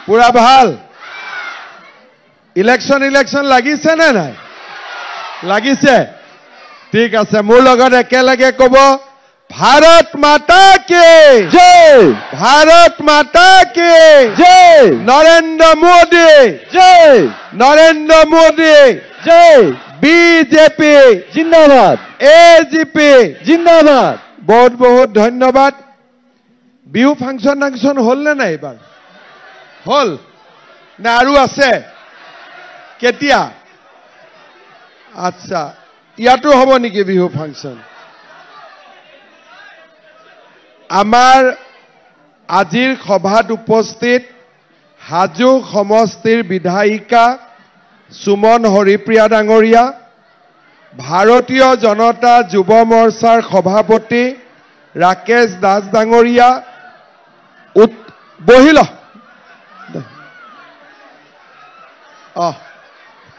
পুৰা ভাল ইলেকশন লাগিছে নে নাই লাগিছে ঠিক আছে মোৰ লগত একেলগে ক'ব भारत माता की जय भारत माता की जय नरेंद्र मोदी जय नरेंद्र मोदी जय बीजेपी जिंदाबाद एजीपी जिंदाबाद बहुत बहुत धन्यवाद बिहु फांक्शन हल ने ना एबार हल ना आरु आछे केতিয়া अच्छा इयातो हबो नेকি बिहु फांक्शन आमार आजिर सभात उपस्थित हाजो समष्टिर विधायिका सुमन हरिप्रिया डांगरिया भारतीय जनता युव मोर्चार सभापति राकेश दास डांगरिया बहिल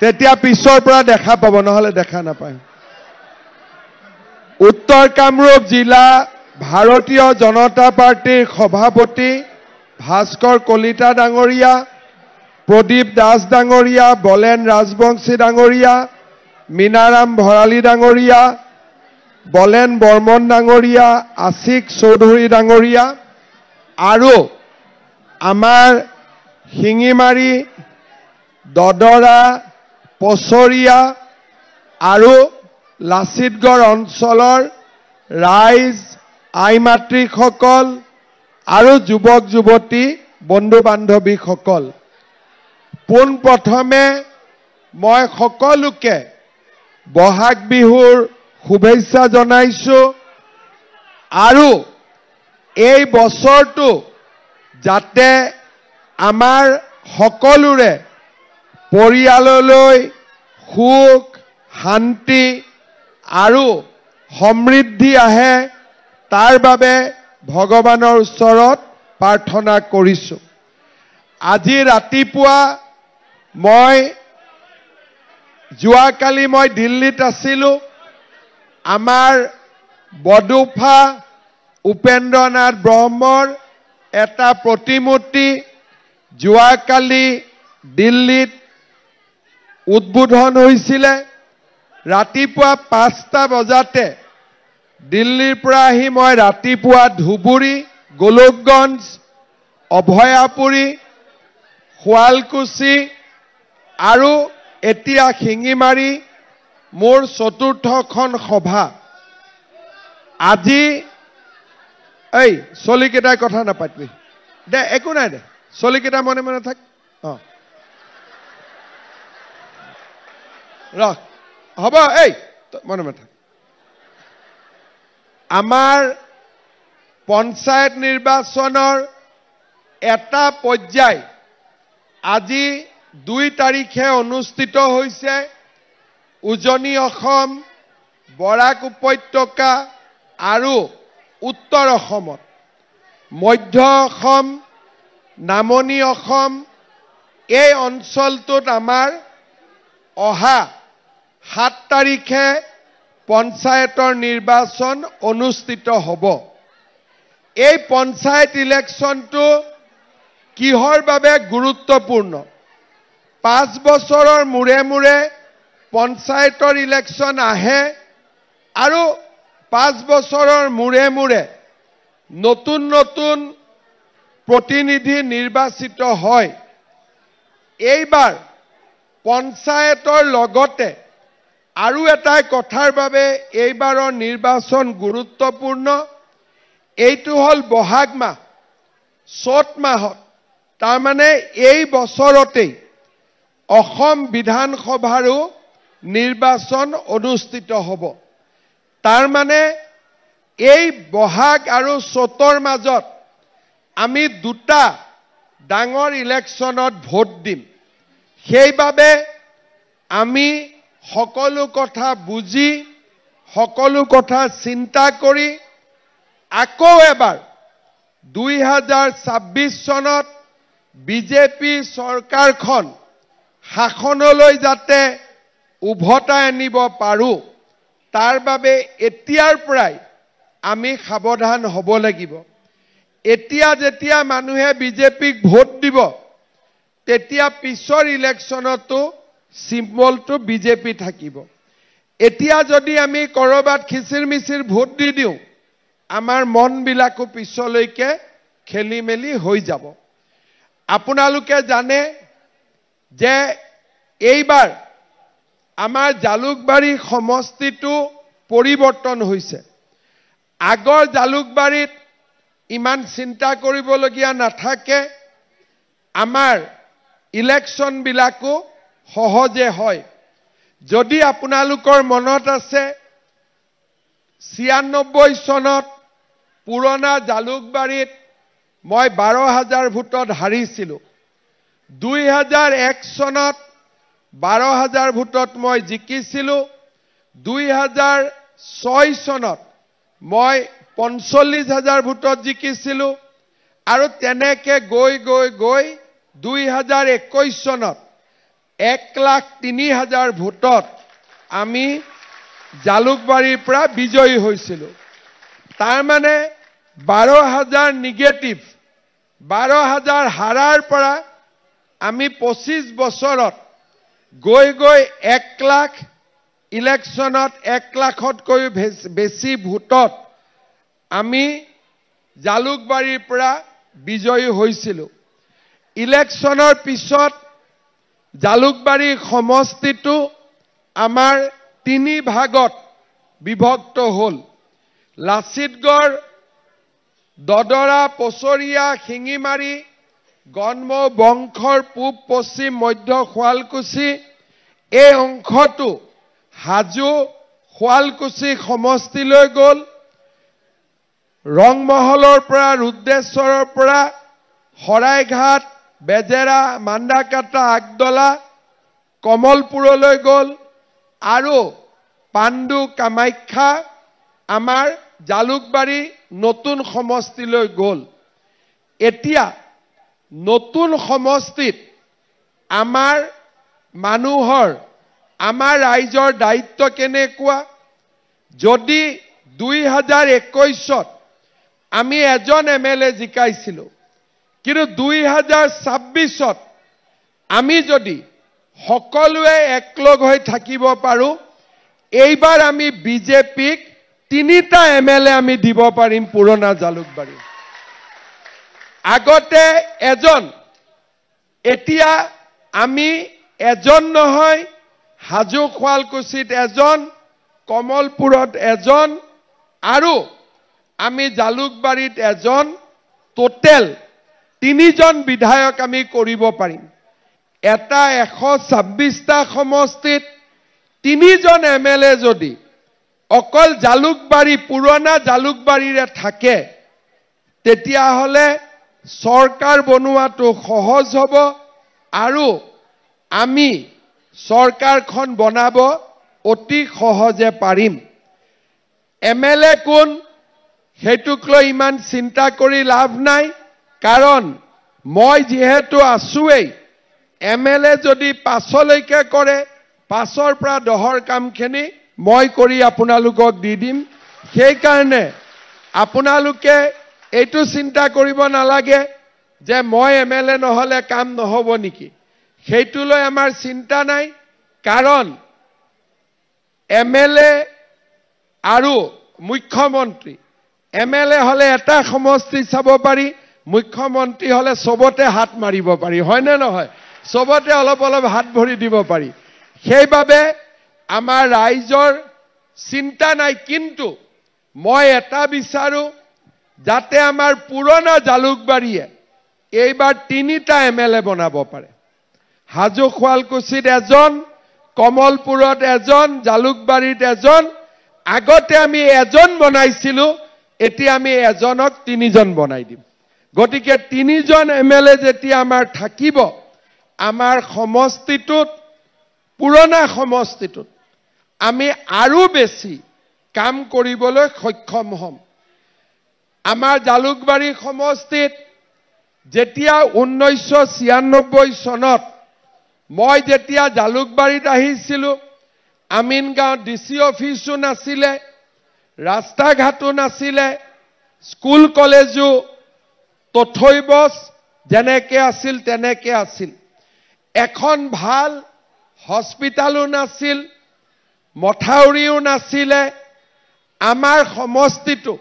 तेतिया पिछर পৰা দেখা পাব নহলে দেখা নাপায় उत्तर कामरूप जिला भारतीय जनता पार्टीर सभापति भास्कर कलिता डांगरिया प्रदीप दास डांगरिया बलेन राजबंशी डांगरिया मीनाराम भराली डांगरिया बलेन बर्मन डांगरिया आशिक चौधुरी डांगरिया आरो आमार हिंगिमारी ददरा पचरिया आरो लाचितगढ़ अंचलर राइज आई मातृসকল আৰু যুৱক যুৱতী বন্ধু বান্ধৱীসকল পোন প্ৰথমে মই সকলোকে বহাগ বিহুৰ শুভেচ্ছা জনাইছো আৰু এই বছৰটো যাতে আমাৰ সকলোৰে পৰিয়াললৈ সুখ শান্তি আৰু সমৃদ্ধি আহে तार बाबे भगवानर ऊचरत प्रार्थना करिছো আজি रातिपुआ मैं जुआकाली मैं दिल्लीत आसिलो आमार बडुफा उपेन्द्रनाथ ब्रह्मर एटा प्रतिमूर्ति जुआकाली दिल्लीत उद्बोधन होइसिले रातिपुआ 5टा बजाते दिल्लीर পৰা আহি মই ৰাতিপুৱা ধুবুৰী গোলকগঞ্জ অভয়াপুৰী শুৱালকুছি আৰু এতিয়া শিঙিমাৰী মোৰ চতুৰ্থখন সভা আজি এই চলিকেইটাই কথা নাপাতবি দে একো নাই দে চলিকেইটা মনে মনে থাক ৰখ হ'ব এই মনে মনে থাক आमार पंचायत निर्वाचनर एटा पर्याय আজি 2 तारिखे अनुष्ठित होइसे उजनी अखम बराक उपत्यका आरु उत्तर अखमत मध्य अखम नामनी अखम এই অঞ্চলটোত आमार অহা 7 तारिखे पंचायतर निर्वाचन अनुष्ठित हब এই पंचायत इलेक्शन तो किहर बाबे गुरुत्वपूर्ण 5 बछৰৰ मुरे मुरे पंचायतर इलेक्शन आहे आरो 5 बछৰৰ मुरे मुरे नतुन नतुन प्रतिनिधि निर्वाचित হয় এইবাৰ पंचायतर लगते आरु एटाई कथार बाबे एइबाৰৰ निर्वाचन गुरुत्वपूर्ण एइटु हल बहाग माह चत माहत तार माने एइ बछरतेই অসম বিধানসভাৰো निर्वाचन अनुष्ठित हब तार माने एइ बहाग आरु चतर মাজত आमी दुटा डाঙৰ इलेक्शनत भोट दिम সেইবাবে आमी সকলো কথা বুজি সকলো কথা চিন্তা কৰি আকৌ এবাৰ 2026 সনত বিজেপি সৰকাৰখন শাসনলৈ যাতে উভতাই আনিব পাৰো তাৰ বাবে এতিয়াৰ পৰাই আমি সাবধান হব লাগিব এতিয়া যেতিয়া মানুহে বিজেপিক ভোট দিব তেতিয়া পিছৰ ইলেকশ্যনতো সিম্বলটো বিজেপি থাকিব এতিয়া যদি আমি কৰবাত খিচিৰ মিচিৰ ভোট দি দিও আমাৰ মন বিলাকো পিছলৈকে খেলিমেলি হৈ যাব আপোনালোকে জানে যে এইবাৰ আমাৰ জালুকবাৰী সমষ্টিটো পৰিৱৰ্তন হৈছে আগৰ জালুকবাৰীত ইমান চিন্তা কৰিবলগীয়া নাথাকে আমাৰ ইলেকশ্যন বিলাকো সহজে হয় যদি আপোনালোকৰ মনত আছে 96 চনত পুৰণা জালুকবাৰীত মই 12000 ভোটত হাৰিছিলো 2001 চনত 12000 ভোটত মই জিকিছিলো 2006 চনত মই 45000 ভোটত জিকিছিলো আৰু তেনেকে গৈ 2021 চনত 1,03,000 ভোটত আমি জালুকবাৰীৰ পৰা বিজয়ী হৈছিলো তাৰ মানে 12000 নিগেটিভ 12000 হাৰাৰ পৰা আমি 25 বছৰত গৈ 1 লাখ ইলেকশ্যনত 1 লাখতকৈ বেছি ভোটত আমি জালুকবাৰীৰ পৰা বিজয়ী হৈছিলো ইলেকশ্যনৰ পিছত জালুকবাৰী সমষ্টিটো আমাৰ 3 ভাগত বিভক্ত হল লাচিতগড় দদৰা পছৰিয়া শিঙিমাৰী গন্ম বংশৰ পূব পশ্চিম মধ্য শুৱালকুছি এই অংশটো হাজো শুৱালকুছি সমষ্টিলৈ গল ৰংমহলৰ পৰা ৰুদ্ৰেশ্বৰৰ পৰা হৰাইঘাট বেজেৰা মান্দাকাটা আগদলা কমলপুৰলৈ গল আৰু পাণ্ডু কামাখ্যা আমাৰ জালুকবাৰী নতুন সমষ্টিলৈ গল এতিয়া নতুন সমষ্টিত আমাৰ মানুহৰ আমাৰ ৰাইজৰ দায়িত্ব কেনেকুৱা যদি 2021ত আমি এজন এমএলএ জিকাইছিলো কিন্তু 2026ত আমি যদি সকলোৱে একলগ হৈ থাকিব পাৰো এইবাৰ আমি বিজেপিক 3টা এমএলএ আমি দিব পাৰিম পুৰণা জালুকবাৰী আগতে এজন এতিয়া আমি এজন নহয় হাজো শুৱালকুছিত এজন কমলপুৰত এজন আৰু আমি জালুকবাৰীত এজন টোটেল 3জন বিধায়ক আমি কৰিব পাৰিম এটা 126টা সমষ্টিত 3জন এমএলএ যদি অকল জালুকবাৰী পুৰণা জালুকবাৰীৰে থাকে তেতিয়া হলে সৰকাৰ বনোৱাটো সহজ হ'ব আৰু আমি সৰকাৰখন বনাব অতি সহজে পাৰিম এমএলএ কোন হেতুক লৈ ইমান চিন্তা কৰি লাভ নাই কাৰণ মই যেহেতু আছুৱেই এমএলএ যদি পাছলৈকে কৰে পাছৰ পৰা দহৰ কামখিনি মই কৰি আপোনালোকক দি দিম সেই কাৰণে আপোনালোকে এইটো চিন্তা কৰিব নালাগে যে মই এমএলএ নহলে কাম নহব নেকি সেইটো লৈ আমাৰ চিন্তা নাই কাৰণ এমএলএ আৰু মুখ্যমন্ত্ৰী এমএলএ হলে এটা সমষ্টি চাব পাৰি মুখ্যমন্ত্ৰী হলে সবতে হাত মাৰিব পাৰি হয় নে নহয় সবতে অলপ অলপ হাত ভৰি দিব পাৰি সেইবাবে আমাৰ ৰাইজৰ চিন্তা নাই কিন্তু মই এটা বিচাৰো যাতে আমাৰ পুৰণা জালুকবাৰীয়ে এইবাৰ 3টা এমএলএ বনাব পাৰে হাজো শুৱালকুছিত এজন কমলপুৰত এজন জালুকবাৰীত এজন আগতে আমি এজন বনাইছিলো এতিয়া আমি এজনক 3জন বনাই দিম গতিকে 3জন এমএলএ যেতিয়া আমাৰ থাকিব আমাৰ সমষ্টিটোত পুৰণা সমষ্টিটোত আমি আৰু বেছি কাম কৰিবলৈ সক্ষম হ'ম আমাৰ জালুকবাৰী সমষ্টিত যেতিয়া 1996 চনত মই যেতিয়া জালুকবাৰীত আহিছিলো আমিনগাঁও ডিসি অফিসও নাছিলে ৰাস্তা ঘাটো নাছিলে স্কুল কলেজো তথৈবচ যেনেকে আছিল তেনেকে আছিল এখন ভাল হস্পিটালো নাছিল, মথাউৰিও নাছিলে। আমাৰ সমষ্টিটো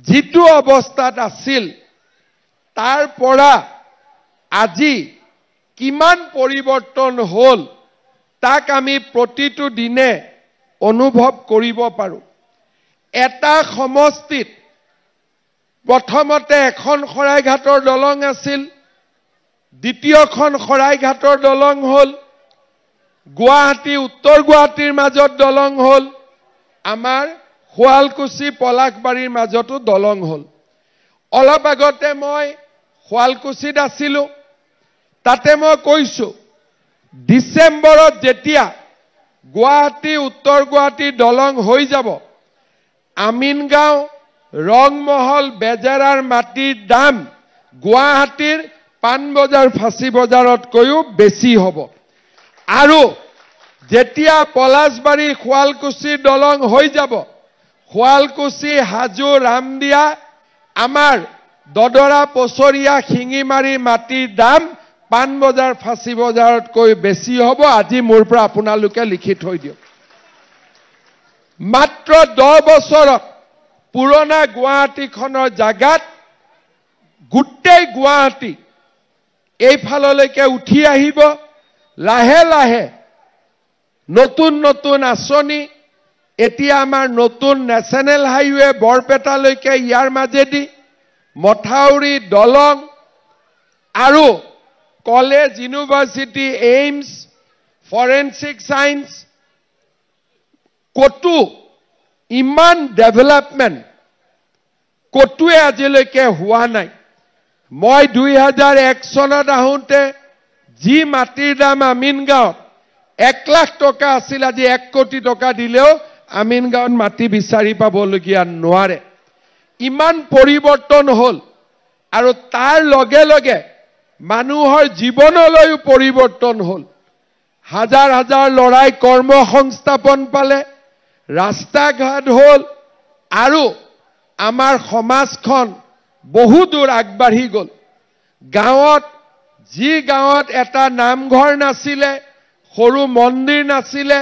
যিটো অৱস্থাত আছিল তাৰ পৰা আজি কিমান পৰিৱৰ্তন হ'ল তাক আমি প্ৰতিটো দিনে অনুভৱ কৰিব পাৰোঁ। এটা সমষ্টিত প্ৰথমতে এখন শৰাইঘাটৰ দলং আছিল, দ্বিতীয়খন শৰাইঘাটৰ দলং হ'ল, গুৱাহাটী উত্তৰ গুৱাহাটীৰ মাজত দলং হ'ল, আমাৰ শুৱালকুছি পলাশবাৰীৰ মাজতো দলং হ'ল। অলপ আগতে মই শুৱালকুছিত আছিলোঁ, তাতে মই কৈছোঁ ডিচেম্বৰত যেতিয়া গুৱাহাটী উত্তৰ গুৱাহাটীৰ দলং হৈ যাব, আমিনগাঁও, ৰংমহল, বেজেৰাৰ মাটিৰ দাম গুৱাহাটীৰ পাণবজাৰ ফাঁচী বজাৰতকৈও বেছি হ'ব। আৰু যেতিয়া পলাশবাৰী শুৱালকুছিৰ দলং হৈ যাব, শুৱালকুছি, হাজো, ৰামদিয়া, আমাৰ দদৰা, পছৰীয়া, শিঙিমাৰী মাটিৰ দাম পাণবজাৰ ফাঁচী বজাৰতকৈ বেছি হ'ব। আজি মোৰ পৰা আপোনালোকে লিখি থৈ দিয়ক। মাত্ৰ 10 বছৰত পুৰণা গুৱাহাটীখনৰ জাগাত গোটেই গুৱাহাটী এইফাললৈকে উঠি আহিব। লাহে লাহে নতুন নতুন আঁচনি, এতিয়া আমাৰ নতুন নেশ্যনেল হাইৱে বৰপেটালৈকে, ইয়াৰ মাজেদি মথাউৰি, দলং আৰু college, university, AIIMS, forensic science, ক'তো ইমান ডেভেলপমেণ্ট ক'তোৱে আজিলৈকে হোৱা নাই। মই 2001 চনত আহোঁতে যি মাটিৰ দাম আমিনগাঁৱত 1 লাখ টকা আছিল, আজি 1 কোটি টকা দিলেও আমিনগাঁৱত মাটি বিচাৰি পাবলগীয়া নোৱাৰে। ইমান পৰিৱৰ্তন হ'ল। আৰু তাৰ লগে লগে মানুহৰ জীৱনলৈও পৰিৱৰ্তন হ'ল। হাজাৰ হাজাৰ ল'ৰাই কৰ্মসংস্থাপন পালে, ৰাস্তা ঘাট হ'ল, আৰু আমাৰ সমাজখন বহু দূৰ আগবাঢ়ি গ'ল। গাঁৱত, যি গাঁৱত এটা নামঘৰ নাছিলে, সৰু মন্দিৰ নাছিলে,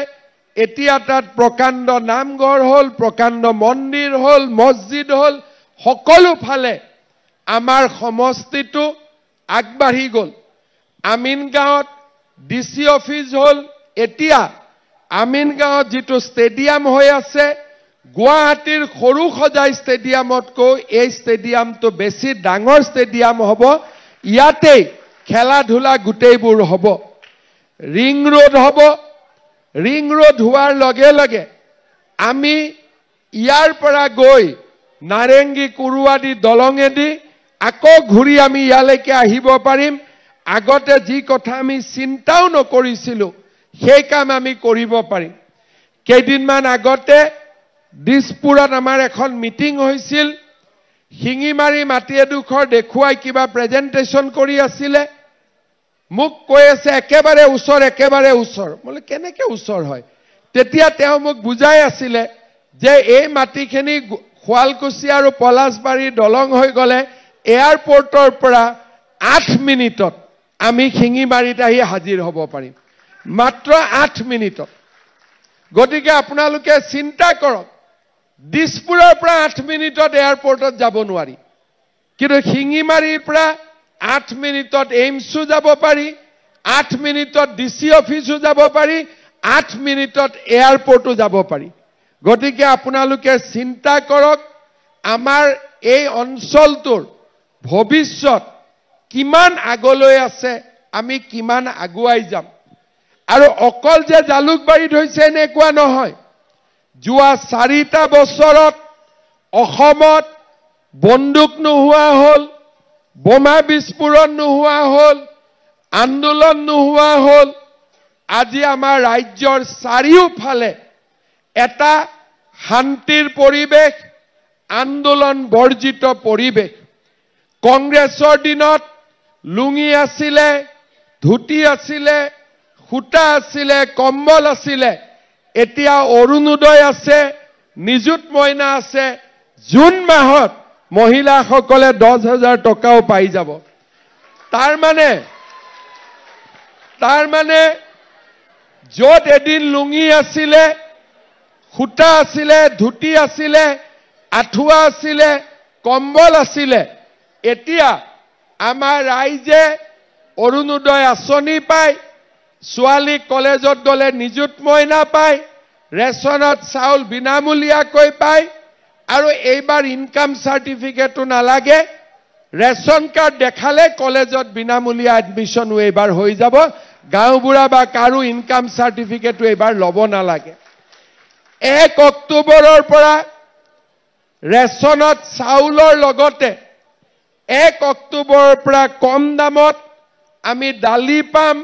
এতিয়া তাত প্ৰকাণ্ড নামঘৰ হ'ল, প্ৰকাণ্ড মন্দিৰ হ'ল, মছজিদ হ'ল। সকলো ফালে আমাৰ সমষ্টিটো আগবাঢ়ি গ'ল। আমিনগাঁৱত DC অফিচ হ'ল। এতিয়া আমিনগাঁৱত যিটো ষ্টেডিয়াম হৈ আছে, গুৱাহাটীৰ সৰু সজাই ষ্টেডিয়ামতকৈ এই ষ্টেডিয়ামটো বেছি ডাঙৰ ষ্টেডিয়াম হ'ব। ইয়াতেই খেলা ধূলা গোটেইবোৰ হ'ব। ৰিং ৰোড হ'ব। ৰিং ৰোড হোৱাৰ লগে লগে আমি ইয়াৰ পৰা গৈ নাৰেংগী, কুৰুৱাদী দলঙেদি আকৌ ঘূৰি আমি ইয়ালৈকে আহিব পাৰিম। আগতে যি কথা আমি চিন্তাও নকৰিছিলোঁ, সেই কাম আমি কৰিব পাৰিম। কেইদিনমান আগতে দিছপুৰত আমাৰ এখন মিটিং হৈছিল। শিঙিমাৰী মাটি এডোখৰ দেখুৱাই কিবা প্ৰেজেণ্টেশ্যন কৰি আছিলে। মোক কৈ আছে একেবাৰে ওচৰ, একেবাৰে ওচৰ। বোলে কেনেকৈ ওচৰ হয়? তেতিয়া তেওঁ মোক বুজাই আছিলে যে এই মাটিখিনি শুৱালকুছি আৰু পলাশবাৰীৰ দলং হৈ গ'লে এয়াৰপৰ্টৰ পৰা 8 মিনিটত আমি শিঙিমাৰীত আহি হাজিৰ হ'ব পাৰিম। মাত্ৰ 8 মিনিটত। গতিকে আপোনালোকে চিন্তা কৰক, দিছপুৰৰ পৰা 8 মিনিটত এয়াৰপৰ্টত যাব নোৱাৰি, কিন্তু শিঙিমাৰীৰ পৰা 8 মিনিটত এইমছো যাব পাৰি, 8 মিনিটত DC অফিচো যাব পাৰি, 8 মিনিটত এয়াৰপৰ্টো যাব পাৰি। গতিকে আপোনালোকে চিন্তা কৰক, আমাৰ এই অঞ্চলটোৰ ভৱিষ্যত কিমান আগলৈ আছে, আমি কিমান আগুৱাই যাম। আৰু অকল যে জালুকবাৰীত হৈছে এনেকুৱা নহয়। যোৱা 4টা বছৰত অসমত বন্দুক নোহোৱা হ'ল, বোমা বিস্ফোৰণ নোহোৱা হ'ল, আন্দোলন নোহোৱা হ'ল। আজি আমাৰ ৰাজ্যৰ চাৰিওফালে এটা শান্তিৰ পৰিৱেশ, আন্দোলন বৰ্জিত পৰিৱেশ। কংগ্ৰেছৰ দিনত লুঙি আছিলে, ধুতি আছিলে, সূতা আছিলে, কম্বল আছিলে। এতিয়া অৰুণোদয় আছে, নিযুত মইনা আছে। জুন মাহত মহিলাসকলে 10,000 টকাও পাই যাব। তাৰ মানে তাৰ মানে য'ত এদিন লুঙি আছিলে, সূতা আছিলে, ধুতি আছিলে, আঠুৱা আছিলে, কম্বল আছিলে, এতিয়া আমাৰ ৰাইজে অৰুণোদয় আঁচনি পায়, ছোৱালী কলেজত গ'লে নিযুত মইনা পায়, ৰেচনত চাউল বিনামূলীয়াকৈ পায়, আৰু এইবাৰ ইনকাম চাৰ্টিফিকেটো নালাগে, ৰেচন কাৰ্ড দেখালে কলেজত বিনামূলীয়া এডমিশ্যনো এইবাৰ হৈ যাব, গাঁওবুঢ়া বা কাৰো ইনকাম চাৰ্টিফিকেটো এইবাৰ ল'ব নালাগে। 1 অক্টোবৰৰ পৰা ৰেচনত চাউলৰ লগতে 1 অক্টোবৰৰ পৰা কম দামত আমি দালি পাম,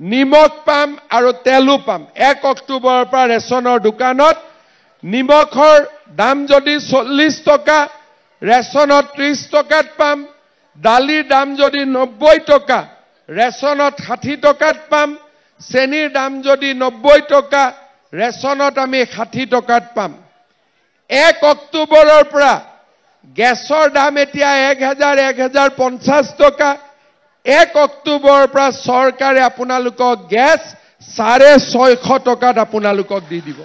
নিমখ পাম আৰু তেলো পাম। 1 অক্টোবৰৰ পৰা ৰেচনৰ দোকানত নিমখৰ দাম যদি 40 টকা, ৰেচনত 30 টকাত পাম, দালিৰ দাম যদি 90 টকা, ৰেচনত 60 টকাত পাম, চেনিৰ দাম যদি 90 টকা, ৰেচনত আমি 60 টকাত পাম। 1 অক্টোবৰৰ পৰা গেছৰ দাম এতিয়া 1050 টকা। 1 অক্টোবৰৰ পৰা চৰকাৰে আপোনালোকক গেছ 650 টকাত আপোনালোকক দি দিব।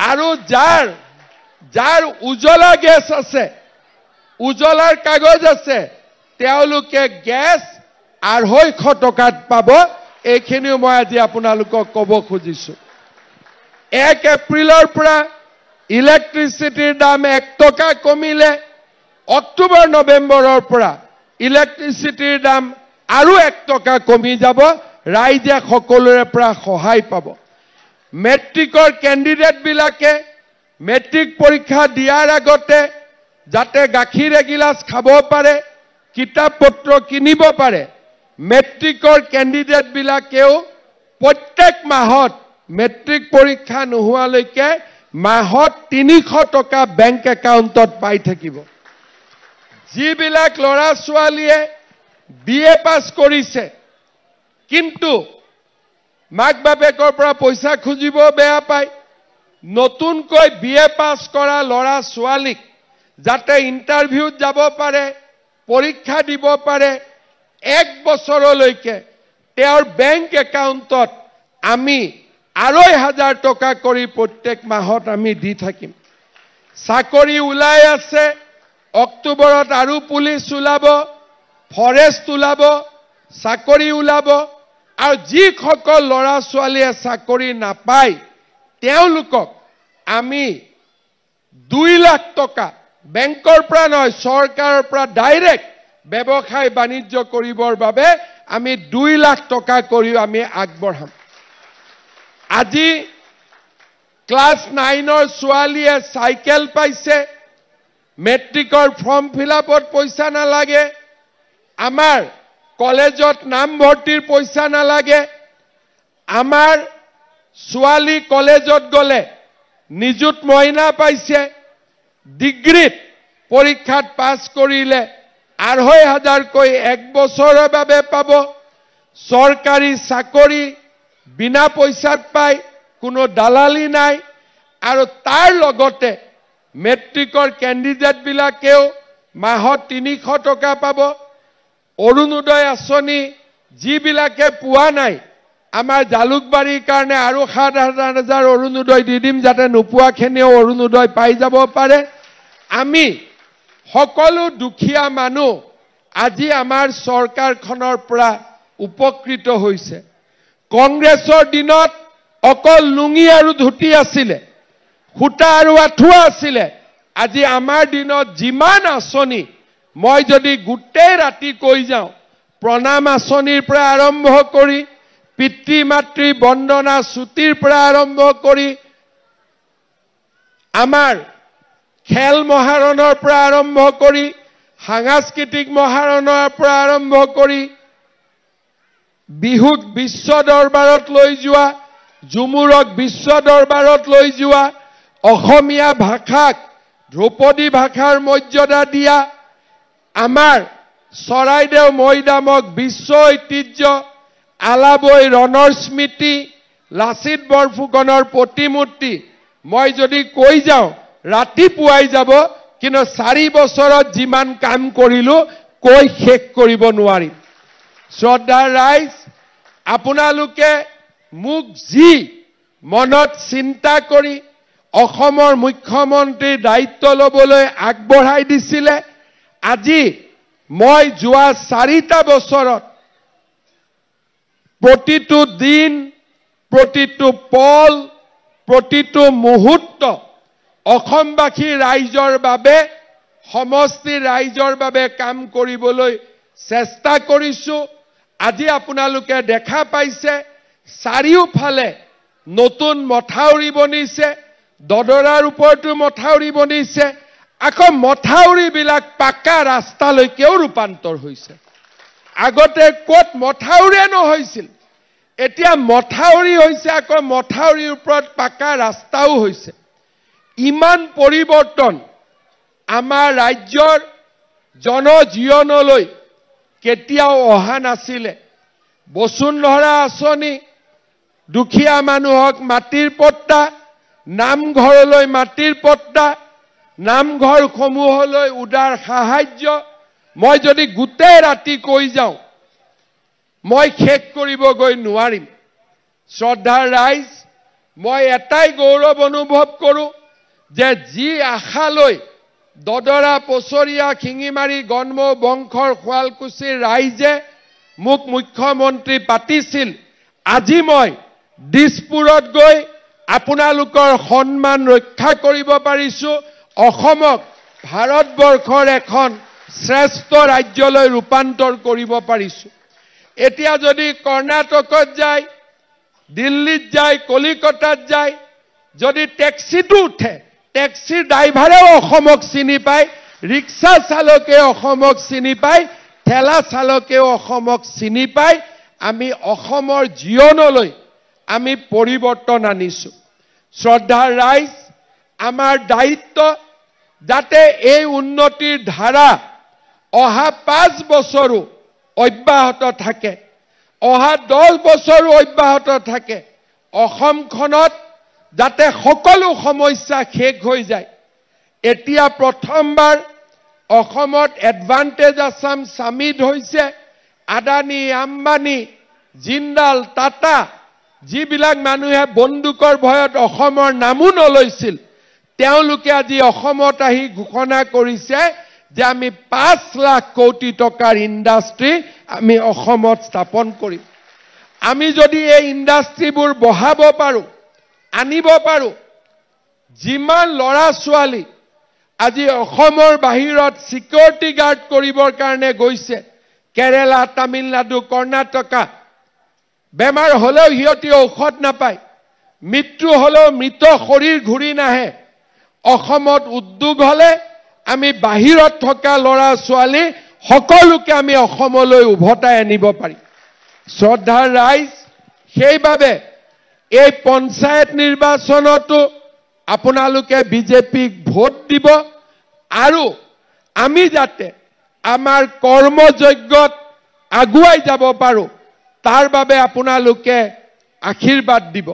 আৰু যাৰ উজ্বলা গেছ আছে, উজ্বলাৰ কাগজ আছে, তেওঁলোকে গেছ 250 টকাত পাব। এইখিনিও মই আজি আপোনালোকক ক'ব খুজিছো। 1 এপ্ৰিলৰ পৰা ইলেক্ট্ৰিচিটিৰ দাম 1 টকা কমিলে, অক্টোবৰ নৱেম্বৰৰ পৰা ইলেক্ট্ৰিচিটিৰ দাম আৰু 1 টকা কমি যাব, ৰাইজে সকলোৰে পৰা সহায় পাব। মেট্ৰিকৰ কেণ্ডিডেটবিলাকে মেট্ৰিক পৰীক্ষা দিয়াৰ আগতে যাতে গাখীৰ এগিলাচ খাব পাৰে, কিতাপ পত্ৰ কিনিব পাৰে, মেট্ৰিকৰ কেণ্ডিডেটবিলাকেও প্ৰত্যেক মাহত মেট্ৰিক পৰীক্ষা নোহোৱালৈকে মাহত 300 টকা বেংক একাউণ্টত পাই থাকিব। যিবিলাক ল'ৰা ছোৱালীয়ে BA পাছ কৰিছে কিন্তু মাক বাপেকৰ পৰা পইচা খুজিব বেয়া পায়, নতুনকৈ BA পাছ কৰা ল'ৰা ছোৱালীক যাতে ইণ্টাৰভিউত যাব পাৰে, পৰীক্ষা দিব পাৰে, 1 বছৰলৈকে তেওঁৰ বেংক একাউণ্টত আমি 2,500 টকা কৰি প্ৰত্যেক মাহত আমি দি থাকিম। চাকৰি ওলাই আছে, অক্টোবৰত আৰু পুলিচ ওলাব, ফৰেষ্ট ওলাব, চাকৰি ওলাব, আৰু যিসকল ল'ৰা ছোৱালীয়ে চাকৰি নাপায় তেওঁলোকক আমি 2 লাখ টকা বেংকৰ পৰা নহয়, চৰকাৰৰ পৰা ডাইৰেক্ট ব্যৱসায় বাণিজ্য কৰিবৰ বাবে আমি 2 লাখ টকা কৰি আমি আগবঢ়াম। আজি ক্লাছ 9ৰ ছোৱালীয়ে চাইকেল পাইছে, মেট্ৰিকৰ ফৰ্ম ফিলআপত পইচা নালাগে, আমাৰ কলেজত নামভৰ্তিৰ পইচা নালাগে, আমাৰ ছোৱালী কলেজত গ'লে নিযুত মইনা পাইছে, ডিগ্ৰীত পৰীক্ষাত পাছ কৰিলে 2,500 কৈ 1 বছৰৰ বাবে পাব, চৰকাৰী চাকৰি বিনা পইচাত পায়, কোনো দালালি নাই, আৰু তাৰ লগতে মেট্ৰিকৰ কেণ্ডিডেটবিলাকেও মাহত 300 টকা পাব। অৰুণোদয় আঁচনি যিবিলাকে পোৱা নাই, আমাৰ জালুকবাৰীৰ কাৰণে আৰু 7,000 অৰুণোদয় দি দিম যাতে নোপোৱাখিনিও অৰুণোদয় পাই যাব পাৰে। আমি সকলো দুখীয়া মানুহ আজি আমাৰ চৰকাৰখনৰ পৰা উপকৃত হৈছে। কংগ্ৰেছৰ দিনত অকল লুঙি আৰু ধুতি আছিলে, সূতা আৰু আঠুৱা আছিলে। আজি আমাৰ দিনত যিমান আঁচনি, মই যদি গোটেই ৰাতি কৈ যাওঁ, প্ৰণাম আঁচনিৰ পৰা আৰম্ভ কৰি, পিতৃ মাতৃ বন্দনা ছুটিৰ পৰা আৰম্ভ কৰি, আমাৰ খেল মহাৰণৰ পৰা আৰম্ভ কৰি, সাংস্কৃতিক মহাৰণৰ পৰা আৰম্ভ কৰি, বিহুক বিশ্ব দৰবাৰত লৈ যোৱা, ঝুমুৰক বিশ্ব দৰবাৰত লৈ যোৱা, অসমীয়া ভাষাক ধ্ৰুপদী ভাষাৰ মৰ্যাদা দিয়া, আমাৰ চৰাইদেউ মৈদামক বিশ্ব ঐতিহ্য, আলাবৈ ৰণৰ স্মৃতি, লাচিত বৰফুকনৰ প্ৰতিমূৰ্তি, মই যদি কৈ যাওঁ ৰাতিপুৱাই যাব, কিন্তু 4 বছৰত যিমান কাম কৰিলো কৈ শেষ কৰিব নোৱাৰিম। শ্ৰদ্ধাৰ ৰাইজ, আপোনালোকে মোক যি মনত চিন্তা কৰি অসমৰ মুখ্যমন্ত্ৰীৰ দায়িত্ব ল'বলৈ আগবঢ়াই দিছিলে, আজি মই যোৱা 4টা বছৰত প্ৰতিটো দিন, প্ৰতিটো পল, প্ৰতিটো মুহূৰ্ত অসমবাসী ৰাইজৰ বাবে, সমষ্টি ৰাইজৰ বাবে কাম কৰিবলৈ চেষ্টা কৰিছো। আজি আপোনালোকে দেখা পাইছে চাৰিওফালে নতুন মথাউৰি বনিছে, দদৰাৰ ওপৰতো মথাউৰি বনিছে, আকৌ মথাউৰিবিলাক পাকা ৰাস্তালৈকেও ৰূপান্তৰ হৈছে। আগতে ক'ত মথাউৰিয়ে নহৈছিল, এতিয়া মথাউৰি হৈছে, আকৌ মথাউৰিৰ ওপৰত পাকা ৰাস্তাও হৈছে। ইমান পৰিৱৰ্তন আমাৰ ৰাজ্যৰ জনজীৱনলৈ কেতিয়াও অহা নাছিলে। বসুন্ধৰা আঁচনি, দুখীয়া মানুহক মাটিৰ পট্টা, নামঘৰলৈ মাটিৰ পট্টা, নামঘৰসমূহলৈ উদাৰ সাহায্য, মই যদি গোটেই ৰাতি কৈ যাওঁ মই শেষ কৰিবগৈ নোৱাৰিম। শ্ৰদ্ধাৰ ৰাইজ, মই এটাই গৌৰৱ অনুভৱ কৰোঁ যে যি আশালৈ দদৰা, পছৰীয়া, শিঙিমাৰী, গণমৌ, বংশৰ, শুৱালকুছিৰ ৰাইজে মোক মুখ্যমন্ত্ৰী পাতিছিল, আজি মই দিছপুৰত গৈ আপোনালোকৰ সন্মান ৰক্ষা কৰিব পাৰিছো, অসমক ভাৰতবৰ্ষৰ এখন শ্ৰেষ্ঠ ৰাজ্যলৈ ৰূপান্তৰ কৰিব পাৰিছো। এতিয়া যদি কৰ্ণাটকত যায়, দিল্লীত যায়, কলিকতাত যায়, যদি টেক্সিটো উঠে, টেক্সিৰ ড্ৰাইভাৰেও অসমক চিনি পায়, ৰিক্সা চালকে অসমক চিনি পায়, ঠেলা চালকেও অসমক চিনি পায়। আমি অসমৰ জীৱনলৈ আমি পৰিৱৰ্তন আনিছো। শ্ৰদ্ধাৰ ৰাইজ, আমাৰ দায়িত্ব যাতে এই উন্নতিৰ ধাৰা অহা 5 বছৰো অব্যাহত থাকে, অহা 10 বছৰো অব্যাহত থাকে, অসমখনত যাতে সকলো সমস্যা শেষ হৈ যায়। এতিয়া প্ৰথমবাৰ অসমত এডভান্টেজ আছাম সামিট হৈছে। আদানী, আম্বানী, জিন্দাল, টাটা, যিবিলাক মানুহে বন্দুকৰ ভয়ত অসমৰ নামো নলৈছিল, তেওঁলোকে আজি অসমত আহি ঘোষণা কৰিছে যে আমি 5 লাখ কোটি টকাৰ ইণ্ডাষ্ট্ৰী আমি অসমত স্থাপন কৰিম। আমি যদি এই ইণ্ডাষ্ট্ৰীবোৰ বঢ়াব পাৰোঁ, আনিব পাৰোঁ, যিমান ল'ৰা ছোৱালী আজি অসমৰ বাহিৰত সিকিউৰিটি গাৰ্ড কৰিবৰ কাৰণে গৈছে, কেৰেলা, তামিলনাডু, কৰ্ণাটকা, বেমাৰ হ'লেও সিহঁতি ঔষধ নাপায়, মৃত্যু হ'লেও মৃত শৰীৰ ঘূৰি নাহে। অসমত উদ্যোগ হ'লে আমি বাহিৰত থকা ল'ৰা ছোৱালী সকলোকে আমি অসমলৈ উভতাই আনিব পাৰিম। শ্ৰদ্ধাৰ ৰাইজ, সেইবাবে এই পঞ্চায়ত নিৰ্বাচনতো আপোনালোকে বিজেপিক ভোট দিব, আৰু আমি যাতে আমাৰ কৰ্মযজ্ঞত আগুৱাই যাব পাৰোঁ তাৰ বাবে আপোনালোকে আশীৰ্বাদ দিব।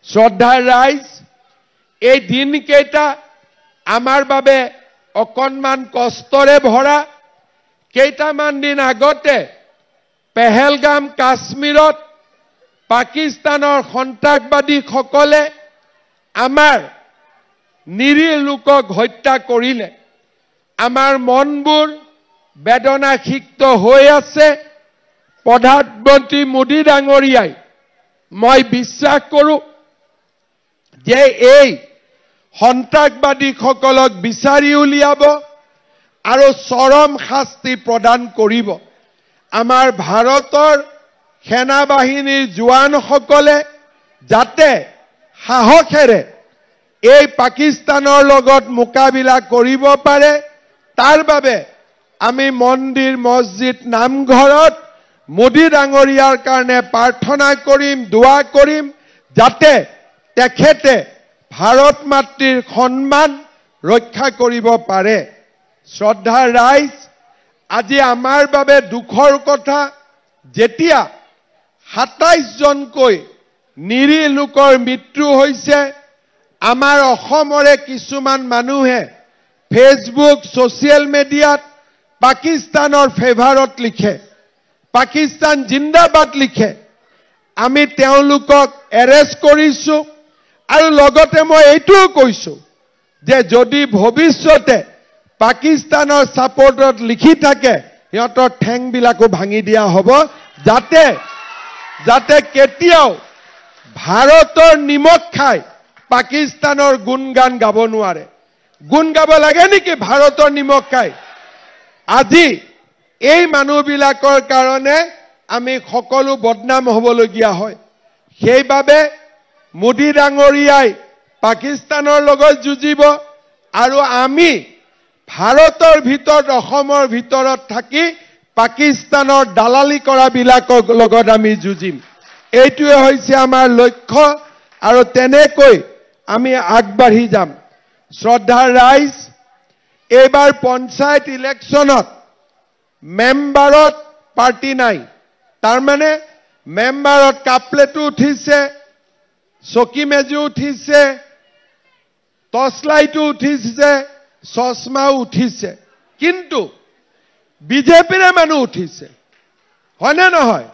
শ্ৰদ্ধাৰ ৰাইজ, এই দিনকেইটা আমাৰ বাবে অকণমান কষ্টৰে ভৰা। কেইটামান দিন আগতে পেহেলগাম, কাশ্মীৰত পাকিস্তানৰ সন্ত্ৰাসবাদীসকলে আমাৰ নিৰীহ লোকক হত্যা কৰিলে। আমাৰ মনবোৰ বেদনাসিক্ত হৈ আছে। প্ৰধানমন্ত্ৰী মোদী ডাঙৰীয়াই, মই বিশ্বাস কৰোঁ যে এই সন্ত্ৰাসবাদীসকলক বিচাৰি উলিয়াব আৰু চৰম শাস্তি প্ৰদান কৰিব। আমাৰ ভাৰতৰ সেনা বাহিনীৰ জোৱানসকলে যাতে সাহসেৰে এই পাকিস্তানৰ লগত মোকাবিলা কৰিব পাৰে, তাৰ বাবে আমি মন্দিৰ, মছজিদ, নামঘৰত মোদী ডাঙৰীয়াৰ কাৰণে প্ৰাৰ্থনা কৰিম, দোৱা কৰিম, যাতে তেখেতে ভাৰত মাতৃৰ সন্মান ৰক্ষা কৰিব পাৰে। শ্ৰদ্ধাৰ ৰাইজ, আজি আমাৰ বাবে দুখৰ কথা, যেতিয়া 27 জনকৈ নিৰীহ লোকৰ মৃত্যু হৈছে, আমাৰ অসমৰে কিছুমান মানুহে ফেচবুক, ছ'চিয়েল মিডিয়াত পাকিস্তানৰ ফেভাৰত লিখে। পাকিস্তান জিন্দাবাদ লিখে আমি তেওঁলোকক এৰেষ্ট কৰিছো আৰু লগতে মই এইটোও কৈছো যে যদি ভৱিষ্যতে পাকিস্তানৰ সাপোৰ্টত লিখি থাকে সিহঁতৰ ঠেংবিলাকো ভাঙি দিয়া হ'ব যাতে কেতিয়াও ভাৰতৰ নিমখ খাই পাকিস্তানৰ গুণগান গাব নোৱাৰে গুণ গাব লাগে নেকি ভাৰতৰ নিমখ খাই আজি এই মানুহবিলাকৰ কাৰণে আমি সকলো বদনাম হ'বলগীয়া হয় সেইবাবে মোদী ডাঙৰীয়াই পাকিস্তানৰ লগত যুঁজিব আৰু আমি ভাৰতৰ ভিতৰত অসমৰ ভিতৰত থাকি পাকিস্তানৰ দালালি কৰা বিলাকৰ লগত আমি যুঁজিম এইটোৱে হৈছে আমাৰ লক্ষ্য আৰু তেনেকৈ আমি আগবাঢ়ি যাম শ্ৰদ্ধাৰ ৰাইজ এইবাৰ পঞ্চায়ত ইলেকশ্যনত মেম্বাৰত পাৰ্টি নাই তাৰ মানে মেম্বাৰত কাপলেটো উঠিছে চকী মেজু উঠিছে টৰ্চলাইটো উঠিছে চশমাও উঠিছে কিন্তু বিজেপিৰে মানুহ উঠিছে হয়নে নহয়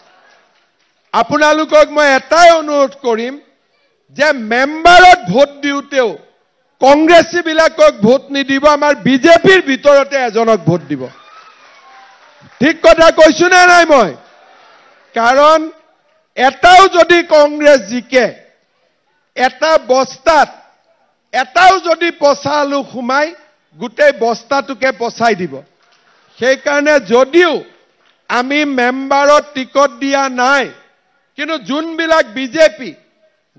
আপোনালোকক মই এটাই অনুৰোধ কৰিম যে মেম্বাৰত ভোট দিওতেও কংগ্ৰেছী বিলাকক ভোট নিদিব আমাৰ বিজেপিৰ ভিতৰতে এজনক ভোট দিব ঠিক কথা কৈছো নে নাই মই কাৰণ এটাও যদি কংগ্ৰেছ জিকে এটা বস্তাত এটাও যদি পচা আলু সোমাই গোটেই বস্তাটোকে পচাই দিব সেই কাৰণে যদিও আমি মেম্বাৰত টিকট দিয়া নাই কিন্তু যোনবিলাক বিজেপি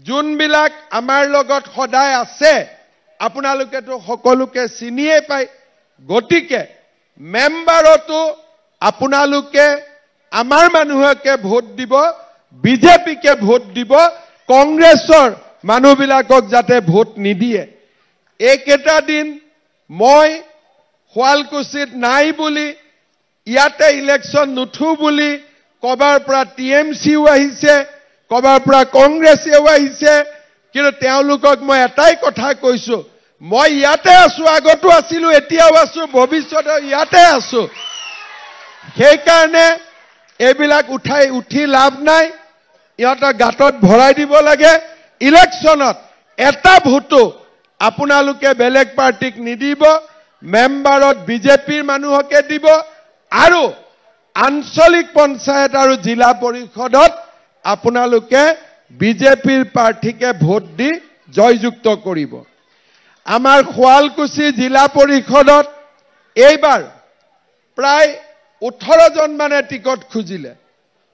যোনবিলাক আমাৰ লগত সদায় আছে আপোনালোকেতো সকলোকে চিনিয়ে পায় গতিকে মেম্বাৰতো আপোনালোকে আমাৰ মানুহকে ভোট দিব বিজেপিকে ভোট দিব কংগ্ৰেছৰ মানুহবিলাকক যাতে ভোট নিদিয়ে এইকেইটা দিন মই শুৱালকুছিত নাই বুলি ইয়াতে ইলেকশ্যন নুঠু বুলি কবাৰ পৰা টিএমচিও আহিছে কবাৰ পৰা কংগ্ৰেছেও আহিছে কিন্তু তেওঁলোকক মই এটাই কথা কৈছো মই ইয়াতে আছো আগতো আছিলো এতিয়াও আছো ভৱিষ্যতে ইয়াতে আছো সেই কাৰণে এইবিলাক উঠি লাভ নাই ইহঁতৰ গাঁতত ভৰাই দিব লাগে ইলেকশ্যনত এটা ভোটো আপোনালোকে বেলেগ পাৰ্টিক নিদিব মেম্বাৰত বিজেপিৰ মানুহকে দিব আৰু আঞ্চলিক পঞ্চায়ত আৰু জিলা পৰিষদত আপোনালোকে বিজেপিৰ প্ৰাৰ্থীকে ভোট দি জয়যুক্ত কৰিব আমাৰ শুৱালকুছি জিলা পৰিষদত এইবাৰ প্ৰায় 18 জন মানে টিকট খুজিলে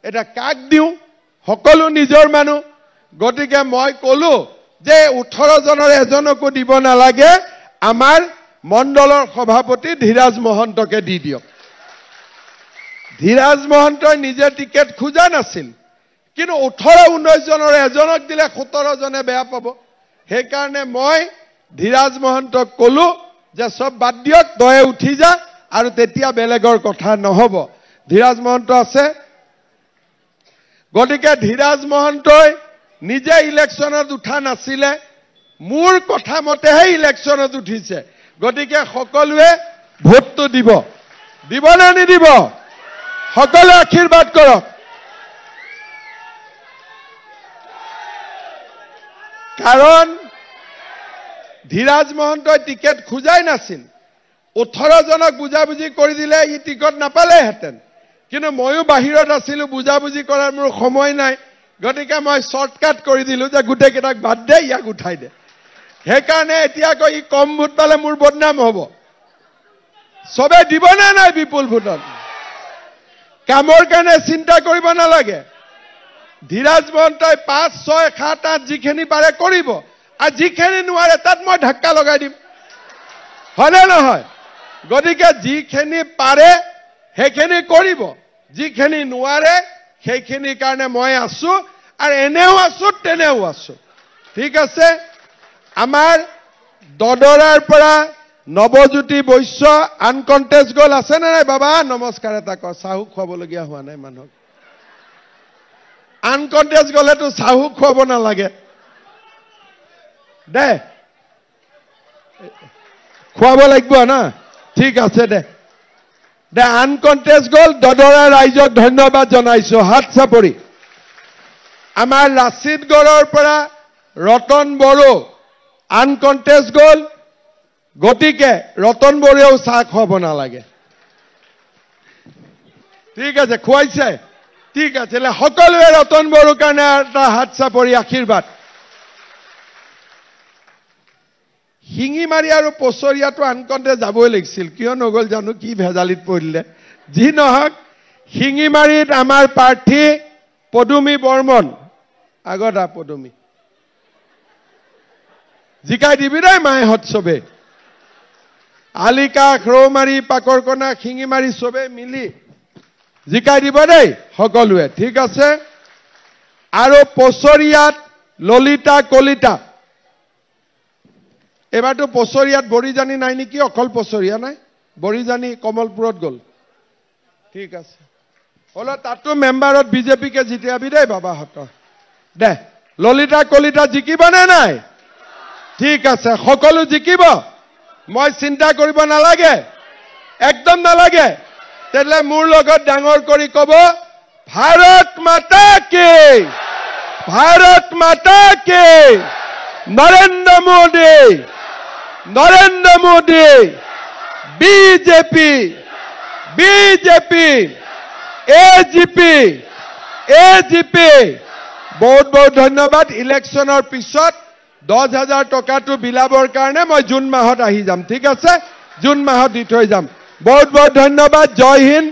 এটা কাক দিও সকলো নিজৰ মানুহ গতিকে মই কলো যে 18 জনৰ এজনকো দিব নালাগে আমাৰ মণ্ডলৰ সভাপতি ধীৰাজ মহন্তকে দি দিয়ক ধীৰাজ মহন্তই নিজে টিকেট খোজা নাছিল কিন্তু 18-19 জনৰ এজনক দিলে 17 জনে বেয়া পাব সেই কাৰণে মই ধীৰাজ মহন্তক কলো যে সব বাদ দিয়ক তয়ে উঠি যা আৰু তেতিয়া বেলেগৰ কথা নহব ধীৰাজ মহন্ত আছে গতিকে ধীৰাজ মহন্তই নিজে ইলেকশ্যনত উঠা নাছিলে মোৰ কথা মতেহে ইলেকশ্যনত উঠিছে গতিকে সকলোৱে ভোটটো দিব নে নিদিব সকলোৱে আশীৰ্বাদ কৰক কাৰণ ধীৰাজ মহন্তই টিকেট খুজাই নাছিল 18 জনক বুজাবুজি কৰি দিলে ই টিকট নাপালেহেঁতেন কিন্তু ময়ো বাহিৰত আছিলো বুজাবুজি কৰাৰ মোৰ সময় নাই গতিকে মই শৰ্টকাট কৰি দিলো যে গোটেইকেইটাক বাদ দে ইয়াক উঠাই দে সেইকাৰণে এতিয়া কৈ ই কম ভোট পালে মোৰ বদনাম হ'ব সবে দিব না নাই বিপুল ভোটত কামৰ কাৰণে চিন্তা কৰিব নালাগে ধীৰাজ মহন্তই 5, 6, 7, 8 যিখিনি পাৰে কৰিব আৰু যিখিনি নোৱাৰে তাত মই ধাক্কা লগাই দিম হয়নে নহয় গতিকে যিখিনি পাৰে সেইখিনি কৰিব যিখিনি নোৱাৰে সেইখিনি কাৰণে মই আছো আৰু এনেও আছো তেনেও আছো ঠিক আছে আমাৰ দদৰাৰ পৰা নৱজ্যোতি বৈশ্য আনকন্টেষ্ট গল আছে নে নাই বাবা নমস্কাৰ এটা ক চাহু খুৱাবলগীয়া হোৱা নাই মানুহক আনকন্টেষ্ট গলেতো চাহু খুৱাব নালাগে দে খুৱাব লাগিব না ঠিক আছে দে দে আনকণ্টেষ্ট গ'ল দদৰা ৰাইজক ধন্যবাদ জনাইছো হাত চাপৰি আমাৰ লাচিতগড়ৰ পৰা ৰতন বড়ো আনকণ্টেষ্ট গ'ল গতিকে ৰতন বড়োও চাহ খুৱাব নালাগে ঠিক আছে খুৱাইছে ঠিক আছে সকলোৱে ৰতন বড়োৰ কাৰণে এটা হাত চাপৰি আশীৰ্বাদ শিঙিমাৰী আৰু পছৰিয়াটো আনকণ্টে যাবই লাগিছিল কিয় নগ'ল জানো কি ভেজালিত পৰিলে যি নহওক শিঙিমাৰীত আমাৰ প্ৰাৰ্থী পদুমী বৰ্মন আগত পদুমী জিকাই দিবি দেই মায়েহঁত চবে আলিকা ৰৌমাৰী পাকৰকণা শিঙিমাৰী চবে মিলি জিকাই দিব দেই সকলোৱে ঠিক আছে আৰু পছৰিয়াত ললিতা কলিতা এবাৰতো পছৰিয়াত বৰিজানি নাই নেকি অকল পছৰিয়া নাই বৰিজানি কমলপুৰত গ'ল ঠিক আছে হলো তাতো মেম্বাৰত বিজেপিকে জিতিয়াবি দেই বাবাহঁতৰ দে ললিতা কলিতা জিকিব নে নাই ঠিক আছে সকলো জিকিব মই চিন্তা কৰিব নালাগে একদম নালাগে তেলে মোৰ লগত ডাঙৰ কৰি ক'ব ভাৰত মাতা কি নৰেন্দ্ৰ মোদী বিজেপি এজিপি বহুত বহুত ধন্যবাদ ইলেকশ্যনৰ পিছত 10,000 টকাটো বিলাবৰ কাৰণে মই জুন মাহত আহি যাম ঠিক আছে জুন মাহত দি থৈ যাম বহুত বহুত ধন্যবাদ জয় হিন্দ